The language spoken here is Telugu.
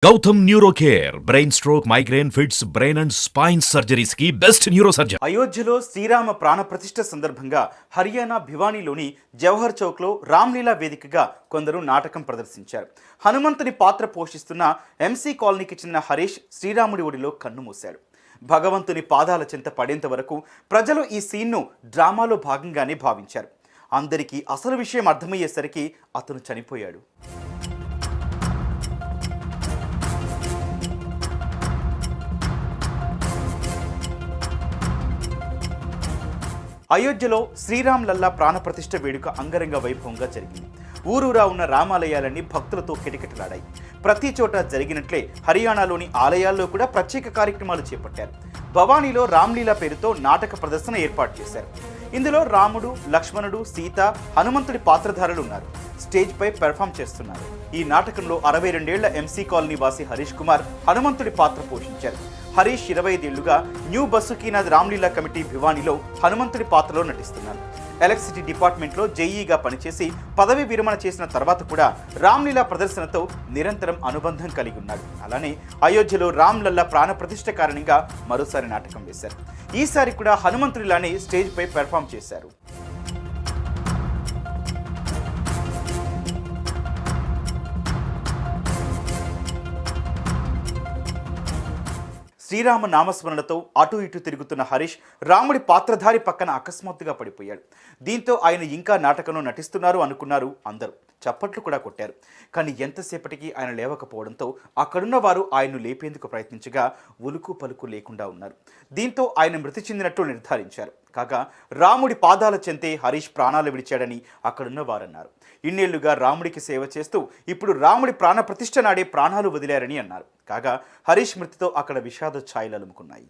Gautam neuro care brain stroke migraine fits brain and spine surgeries కి బెస్ట్ న్యూరో సర్జన్. అయోధ్యలో శ్రీరామ ప్రాణప్రతిష్ఠ సందర్భంగా హర్యానా భివానీలోని జవహర్ చౌక్లో రామ్లీలా వేదికగా కొందరు నాటకం ప్రదర్శించారు. హనుమంతుని పాత్ర పోషిస్తున్న ఎంసీ కాలనీకి చెందిన హరీష్ శ్రీరాముడి ఒడిలో కన్నుమూశాడు. భగవంతుని పాదాల చెంత పడేంత వరకు ప్రజలు ఈ సీన్ను డ్రామాలో భాగంగానే భావించారు. అందరికీ అసలు విషయం అర్థమయ్యేసరికి అతను చనిపోయాడు. అయోధ్యలో శ్రీరామ్ లల్లా ప్రాణప్రతిష్ఠ వేడుక అంగరంగ వైభవంగా జరిగింది. ఊరూరా ఉన్న రామాలయాలన్నీ భక్తులతో కిటకిటలాడాయి. ప్రతి చోట జరిగినట్లే హర్యానాలోని ఆలయాల్లో కూడా ప్రత్యేక కార్యక్రమాలు చేపట్టారు. భవానీలో రామ్లీలా పేరుతో నాటక ప్రదర్శన ఏర్పాటు చేశారు. ఇందులో రాముడు, లక్ష్మణుడు, సీత, హనుమంతుడి పాత్రధారులు ఉన్నారు. స్టేజ్ పై పెర్ఫామ్ చేస్తున్నారు. ఈ నాటకంలో 62 ఏళ్ల ఎంసీ కాలనీ వాసి హరీష్ కుమార్ హనుమంతుడి పాత్ర పోషించారు. హరీష్ 25 ఏళ్లుగా న్యూ బస్సుకీనాథ్ రామ్లీలా కమిటీ భివానీలో హనుమంతుడి పాత్రలో నటిస్తున్నారు. ఎలక్ట్రిసిటీ డిపార్ట్మెంట్లో జేఈగా పనిచేసి పదవి విరమణ చేసిన తర్వాత కూడా రామ్లీలా ప్రదర్శనతో నిరంతరం అనుబంధం కలిగి ఉన్నాడు. అలానే అయోధ్యలో రామ్ లల్లా ప్రాణప్రతిష్ఠ కారణంగా మరోసారి నాటకం వేశారు. ఈసారి కూడా హనుమంతుడిలానే స్టేజ్ పై పెర్ఫామ్ చేశారు. శ్రీరామ నామస్మరణతో అటు ఇటు తిరుగుతున్న హరీష్ రాముడి పాత్రధారి పక్కన అకస్మాత్తుగా పడిపోయాడు. దీంతో ఆయన ఇంకా నాటకంలో నటిస్తున్నారు అనుకున్నారు అందరూ. చప్పట్లు కూడా కొట్టారు. కానీ ఎంతసేపటికి ఆయన లేవకపోవడంతో అక్కడున్న వారు ఆయన్ను లేపేందుకు ప్రయత్నించగా ఉలుకు పలుకు లేకుండా ఉన్నారు. దీంతో ఆయన మృతి చెందినట్టు నిర్ధారించారు. కాగా రాముడి పాదాల చెంతే హరీష్ ప్రాణాలు విడిచాడని అక్కడున్న వారన్నారు. ఇన్నేళ్లుగా రాముడికి సేవ చేస్తూ ఇప్పుడు రాముడి ప్రాణ ప్రతిష్ఠ నాడే ప్రాణాలు వదిలారని అన్నారు. కాగా హరీష్ మృతితో అక్కడ విషాద ఛాయలు అలుముకున్నాయి.